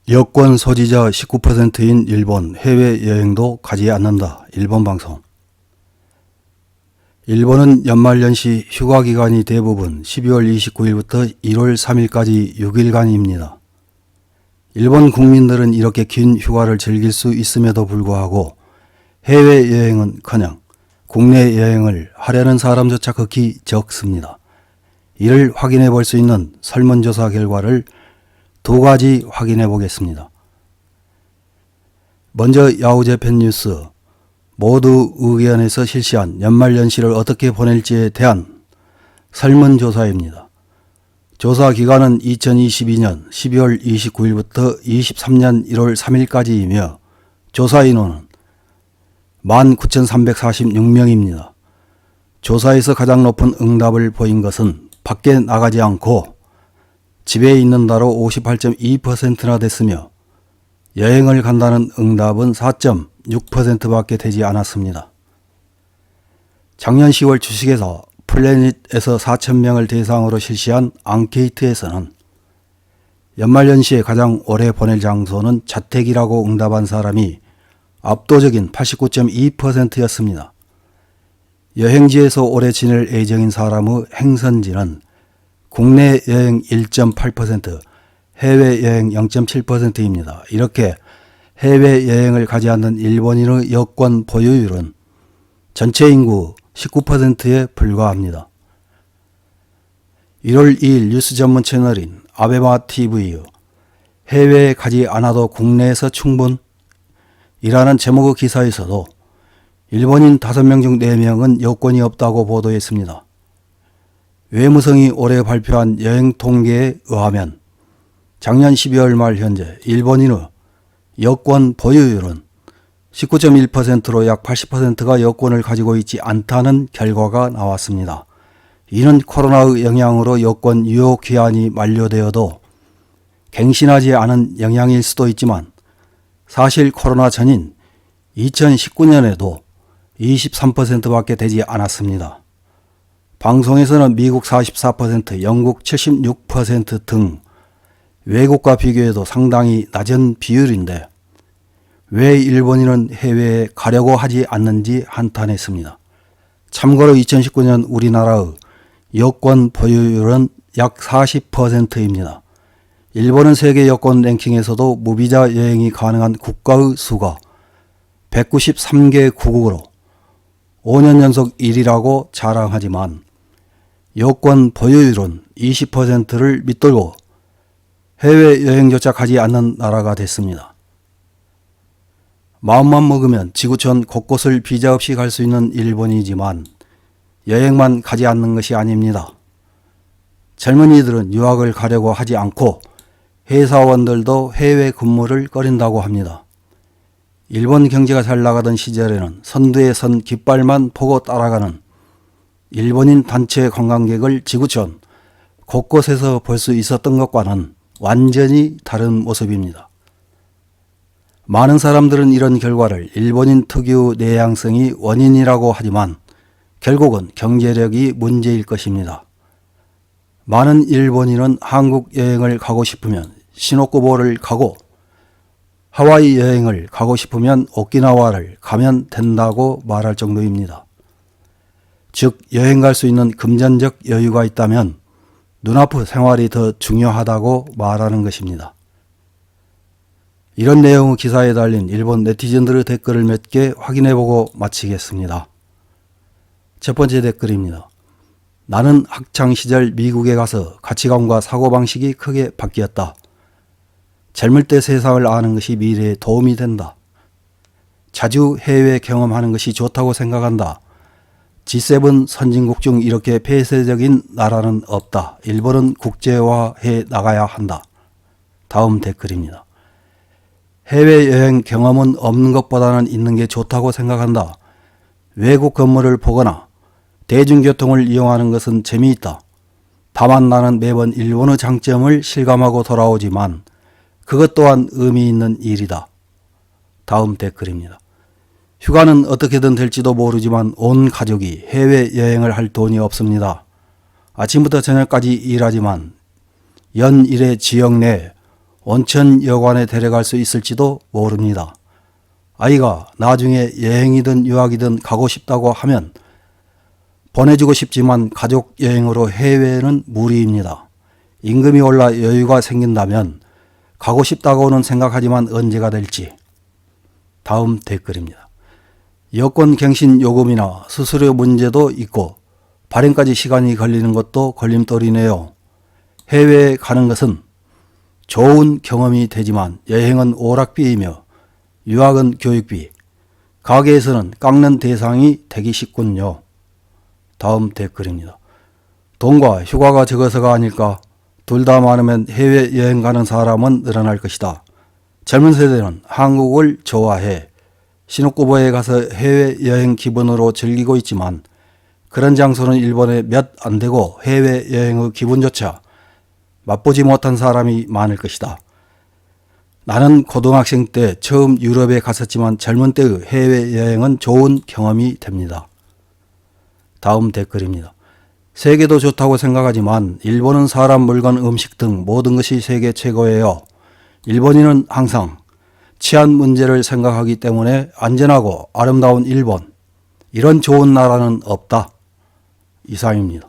여권 소지자 19%인 일본 해외여행도 가지 않는다. 일본 방송. 일본은 연말연시 휴가기간이 대부분 12월 29일부터 1월 3일까지 6일간입니다. 일본 국민들은 이렇게 긴 휴가를 즐길 수 있음에도 불구하고 해외여행은커녕 국내 여행을 하려는 사람조차 극히 적습니다. 이를 확인해 볼 수 있는 설문조사 결과를 두 가지 확인해 보겠습니다. 먼저 야후재팬 뉴스 모두 의견에서 실시한 연말연시를 어떻게 보낼지에 대한 설문조사입니다. 조사 기간은 2022년 12월 29일부터 23년 1월 3일까지이며 조사 인원은 19,346명입니다. 조사에서 가장 높은 응답을 보인 것은 밖에 나가지 않고 집에 있는다로 58.2%나 됐으며 여행을 간다는 응답은 4.6%밖에 되지 않았습니다. 작년 10월 주식회사 플래닛에서 4,000명을 대상으로 실시한 앙케이트에서는 연말연시에 가장 오래 보낼 장소는 자택이라고 응답한 사람이 압도적인 89.2%였습니다. 여행지에서 오래 지낼 예정인 사람의 행선지는 국내 여행 1.8%, 해외여행 0.7%입니다. 이렇게 해외여행을 가지 않는 일본인의 여권 보유율은 전체 인구 19%에 불과합니다. 1월 2일 뉴스 전문 채널인 아베마TV의 해외에 가지 않아도 국내에서 충분? 이라는 제목의 기사에서도 일본인 5명 중 4명은 여권이 없다고 보도했습니다. 외무성이 올해 발표한 여행 통계에 의하면 작년 12월 말 현재 일본인의 여권 보유율은 19.1%로 약 80%가 여권을 가지고 있지 않다는 결과가 나왔습니다. 이는 코로나의 영향으로 여권 유효 기한이 만료되어도 갱신하지 않은 영향일 수도 있지만 사실 코로나 전인 2019년에도 23%밖에 되지 않았습니다. 방송에서는 미국 44%, 영국 76% 등 외국과 비교해도 상당히 낮은 비율인데 왜 일본인은 해외에 가려고 하지 않는지 한탄했습니다. 참고로 2019년 우리나라의 여권 보유율은 약 40%입니다. 일본은 세계 여권 랭킹에서도 무비자 여행이 가능한 국가의 수가 193개국으로 5년 연속 1위라고 자랑하지만 여권 보유율은 20%를 밑돌고 해외여행조차 가지 않는 나라가 됐습니다. 마음만 먹으면 지구촌 곳곳을 비자 없이 갈 수 있는 일본이지만 여행만 가지 않는 것이 아닙니다. 젊은이들은 유학을 가려고 하지 않고 회사원들도 해외 근무를 꺼린다고 합니다. 일본 경제가 잘 나가던 시절에는 선두에 선 깃발만 보고 따라가는 일본인 단체 관광객을 지구촌 곳곳에서 볼 수 있었던 것과는 완전히 다른 모습입니다. 많은 사람들은 이런 결과를 일본인 특유의 내향성이 원인이라고 하지만 결국은 경제력이 문제일 것입니다. 많은 일본인은 한국 여행을 가고 싶으면 시노쿠보를 가고 하와이 여행을 가고 싶으면 오키나와를 가면 된다고 말할 정도입니다. 즉 여행 갈 수 있는 금전적 여유가 있다면 눈앞의 생활이 더 중요하다고 말하는 것입니다. 이런 내용의 기사에 달린 일본 네티즌들의 댓글을 몇 개 확인해보고 마치겠습니다. 첫 번째 댓글입니다. 나는 학창시절 미국에 가서 가치관과 사고방식이 크게 바뀌었다. 젊을 때 세상을 아는 것이 미래에 도움이 된다. 자주 해외 경험하는 것이 좋다고 생각한다. G7 선진국 중 이렇게 폐쇄적인 나라는 없다. 일본은 국제화해 나가야 한다. 다음 댓글입니다. 해외여행 경험은 없는 것보다는 있는 게 좋다고 생각한다. 외국 건물을 보거나 대중교통을 이용하는 것은 재미있다. 다만 나는 매번 일본의 장점을 실감하고 돌아오지만 그것 또한 의미 있는 일이다. 다음 댓글입니다. 휴가는 어떻게든 될지도 모르지만 온 가족이 해외여행을 할 돈이 없습니다. 아침부터 저녁까지 일하지만 연일의 지역 내 온천 여관에 데려갈 수 있을지도 모릅니다. 아이가 나중에 여행이든 유학이든 가고 싶다고 하면 보내주고 싶지만 가족 여행으로 해외는 무리입니다. 임금이 올라 여유가 생긴다면 가고 싶다고는 생각하지만 언제가 될지. 다음 댓글입니다. 여권 갱신 요금이나 수수료 문제도 있고 발행까지 시간이 걸리는 것도 걸림돌이네요. 해외에 가는 것은 좋은 경험이 되지만 여행은 오락비이며 유학은 교육비, 가게에서는 깎는 대상이 되기 쉽군요. 다음 댓글입니다. 돈과 휴가가 적어서가 아닐까? 둘 다 많으면 해외여행 가는 사람은 늘어날 것이다. 젊은 세대는 한국을 좋아해 시노쿠보에 가서 해외여행 기분으로 즐기고 있지만 그런 장소는 일본에 몇 안 되고 해외여행의 기분조차 맛보지 못한 사람이 많을 것이다. 나는 고등학생 때 처음 유럽에 갔었지만 젊은 때의 해외여행은 좋은 경험이 됩니다. 다음 댓글입니다. 세계도 좋다고 생각하지만 일본은 사람, 물건, 음식 등 모든 것이 세계 최고예요. 일본인은 항상 치안 문제를 생각하기 때문에 안전하고 아름다운 일본, 이런 좋은 나라는 없다. 이상입니다.